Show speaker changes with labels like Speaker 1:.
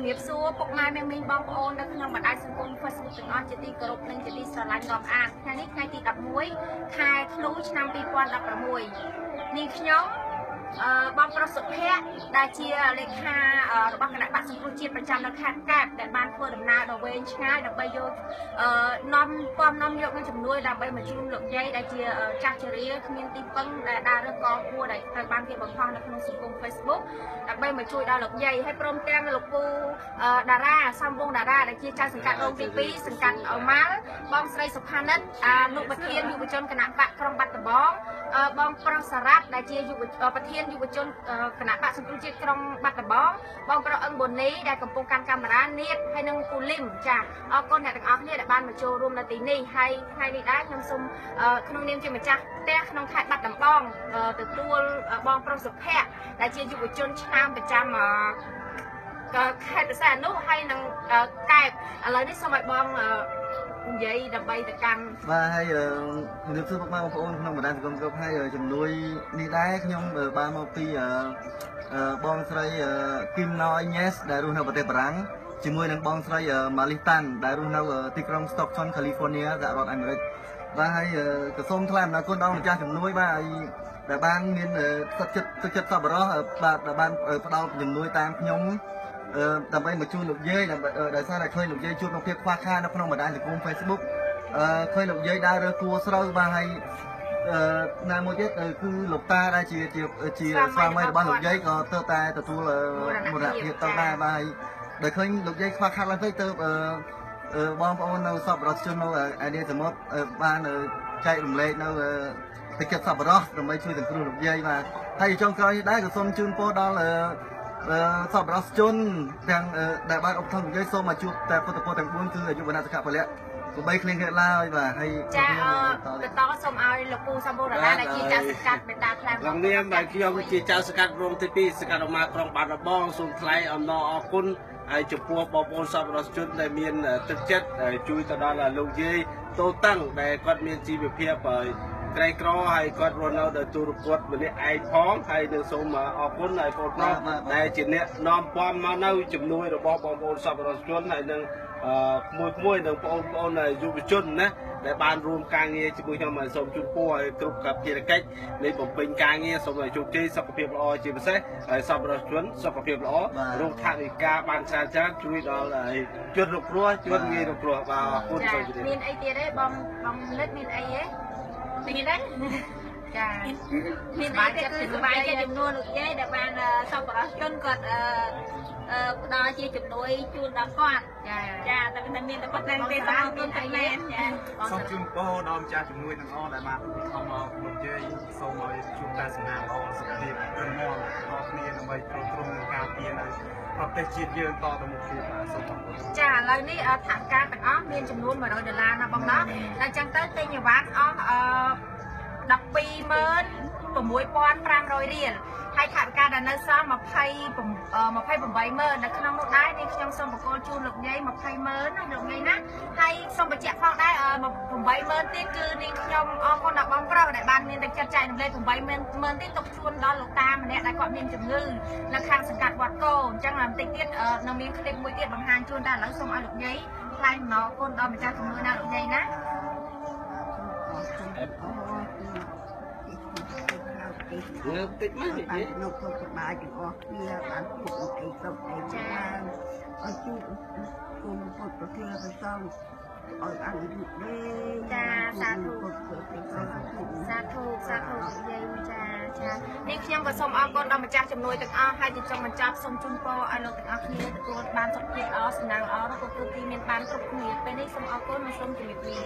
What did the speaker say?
Speaker 1: រៀបសួរពុកម៉ែមីងបងប្អូននៅក្នុងបណ្ដាញសង្គម Facebook ទាំងអស់ជាទីគោរពនិងជាទីស្រឡាញ់រាប់អានថ្ងៃនេះថ្ងៃទី11ខែធ្នូឆ្នាំ2016នាងខ្ញុំបងប្រុសសុភ័ក្រដែលជាលេខារបស់គណៈបក្សសង្គ្រោះជាតិប្រចាំនៅខេត្តកែបដែលបានធ្វើដំណើរដ៏វែងឆ្ងាយដើម្បីយកនាំយកនឹងជំនួយដើម្បីមកជូនលោកយាយដែលជាចាស់ជរាគ្មានទីពឹងដែលដើររើសកងគួរដែលត្រូវបានគេបង្ហោះនៅក្នុងសង្គម Facebook ដើម្បីមកជួយដល់លោកយាយហើយព្រមទាំងលោកពូតារាសំវងតារាដែលជាចៅសង្កាត់រងទី2សង្កាត់អូម៉ាល់បងស្រីសុផានិតលោកប្រធានយុវជនគណៈបកក្រុងបាត់ដំបងបងប្រុសសារ៉ាត់ដែលជាប្រធានយុវជនគណៈបក្សសង្គ្រោះជាតិក្រុងបាត់ដំបងបងប្រុសអឹងប៊ូនីដែលកំពុងកាន់កាមេរ៉ានាតហើយនិងពូលីមចាអរគុណអ្នកទាំងអស់គ្នាដែលបានមកចូលរួមនៅទីនេះហើយថ្ងៃនេះដែរខ្ញុំសូមក្នុងនាមជាម្ចាស់ផ្ទះក្នុងខេត្តបាត់ដំបងទទួលបងប្រុសសុភ័ក្រដែលជាយុវជនឆ្នាំប្រចាំខេត្តបរសៃអនុហើយនឹងកែបឥឡូវនេះសូមឲ្យបងនិយាយដើម្បីទៅកាន់
Speaker 2: បាទហើយជំរាបសួរពុកម៉ែបងប្អូនក្នុងបណ្ដាញសង្គមគ្រប់ហើយជំនួយនេះដែរខ្ញុំបានមកពីបងស្រីគីមណយញ៉េសដែលរស់នៅប្រទេសបារាំងជាមួយនឹងបងស្រីម៉ាលីតាន់ដែលរស់នៅទីក្រុង Stockton California សហរដ្ឋអាមេរិកបាទហើយក៏សូមថ្លែងអំណរគុណដល់ម្ចាស់ជំនួយបាទហើយដែលបានមានទឹកចិត្តសប្បុរសបាទដែលបានផ្ដល់ជំនួយតាមខ្ញុំដើម្បីមកជួយលោកយាយដោយសារតែឃើញលោកយាយជួបនឹងភាពខ្វះខាតនៅក្នុងបណ្ដាញសង្គម Facebook ឃើញលោកយាយដើររើសគួរស្រូវបាទហើយណាមួយទៀតគឺលោកតាដែលជាស្វាមីរបស់លោកយាយក៏ទៅតែទទួលមរណភាពទៅដែរបាទហើយដោយឃើញលោកយាយខ្វះខាតឡើងទៅបងប្អូននៅសប្បុរសជននៅឯនេះសមុទ្របានចែករំលែកនៅទឹកចិត្តសប្បុរសដើម្បីជួយសង្គ្រោះលោកយាយបាទហើយចុងក្រោយនេះដែរក៏សូមជូនពរដល់សប្បុរសជនទាំងដែលបានឧបត្ថម្ភលោកយាយសូមមកជួបតែពុទ្ធពរទាំង4គឺអាយុវណ្ណៈសុខៈពលៈកុំបីឃ្លៀងឃ្លាតឡើយបាទហើយ
Speaker 1: ចាបន្តសូមឲ្យលោកពូសំបូររាដែលជាចៅសង្កាត់មេតាខ្លាំង
Speaker 3: ក្នុងនាមដែលខ្ញុំជាចៅសង្កាត់រងទី2សង្កាត់អូម៉ាក្រុងបាត់ដំបងសូមថ្លែងអំណរអគុណហើយចំពោះបងប្អូនសប្បុរសជនដែលមានទឹកចិត្តជួយទៅដល់លោកយាយតូតឹងដែលគាត់មានជីវភាពក្រីក្រហើយគាត់រស់នៅដោយទូរគតម្នាក់ឯងផងហើយនឹងសូមអរគុណហើយបងប្រុសដែលជាអ្នកនាំពាំមកនៅជំនួយរបស់បងប្អូនសប្បុរសជនហើយនឹងក្មួយនឹងបងប្អូនយុវជនណាដែលបានរួមការងារជាមួយខ្ញុំហើយសូមជូនពរឲ្យគ្រប់កភារកិច្ចនៃបំពេញការងារសូមឲ្យជោគជ័យសុខភាពល្អជាពិសេសហើយសប្បុរសជនសុខភាពល្អរោគថវិកាបានច្រើនជួយដល់ជនរងគ្រោះជនងាយរងគ្រោះបាទអរគុណសូមជម្រាប
Speaker 1: មានអីទៀតទេបងលិតមានអីទេមានទេចាមានអីទៀតគឺសុបាយចិត្តចំនួនលោកយាយដែលបានសប្បុរសជនគាត់ផ្ដល់ជាជំនួយជូនដល់គាត់ចាតែមិនមានតែប៉ុណ្្នឹងទេសូមអរគុណតែមែនចា
Speaker 4: សូមជូនពរដល់ម្ចាស់ជំនួយទាំងអស់ដែលបានខំមកលោកយាយសូមឲ្យជួបតែសំណាងល្អសុខភាពរឹងមាំដល់គ្នាដើម្បីទ្រទ្រង់នឹងការពារនៅប្រទេសជាតិយើងតទៅមុខទៀតសូមអរគុណ
Speaker 1: ចាឥឡូវនេះថវិកាទាំងអស់មានចំនួន$100ណាបងណាតែអញ្ចឹងទៅទិញអីវ៉ាន់អស់$126,500រៀលហើយថវិកាដែលនៅសល់28,000នៅក្នុងនោះដែរនេះខ្ញុំសូមបកគោជូនលោកយាយ20,000ណាលោកយាយណាហើយសូមបញ្ជាក់ផងដែរ8,000ទៀតគឺនាងខ្ញុំអរគុណដល់បងប្រុសដែលបានមានទឹកចិត្តចែករំលែក8,000ទៀតទុកជូនដល់លោកតាម្នាក់ដែលគាត់មានជំងឺនៅខាងសង្កាត់វត្តគោអញ្ចឹងបន្តិចទៀតនៅមានคลิปមួយទៀតបង្ហាញជូនតែឥឡូវសូមឲ្យលោកយាយថ្លែងអំណរគុណដល់ម្ចាស់ជំនួយណាលោកយាយណា
Speaker 3: លើកតិចមកនិយាយ
Speaker 5: លោកសុខសប្បាយទាំងអស់គ្នាបានពុកអីសុខអីចាអរគុណគុំពុទ្ធប្រធានប្រសងឲ្យអនុញ្ញាត
Speaker 1: ចាសាធុសាធុយាយចានេះខ្ញុំក៏សូមអរគុណដល់ម្ចាស់ជំនួយទាំងអស់ហើយចង់បញ្ចប់សូមជូនពរឲ្យលោកទាំងអស់គ្នាទទួលបានសុខភាពល្អសំណាងល្អរកគ្រប់ទីមានបានគ្រប់គ្នាពេលនេះសូមអរគុណនិងសូមជម្រាបលា